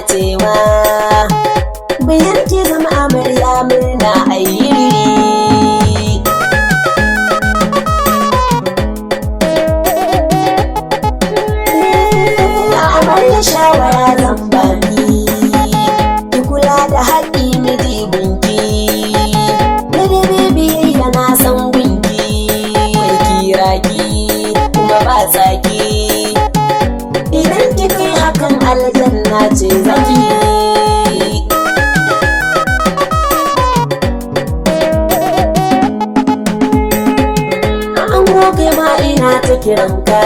dacewa bayan ki zama amarya murna ayyiri amarya shawara zan baki ki kula da haƙƙi miji gunki bebe biyayya na san gunki mai kiraki kuma ba tsaki idan kike hakan aljanna ce zaki an goge ma ina ta kiranka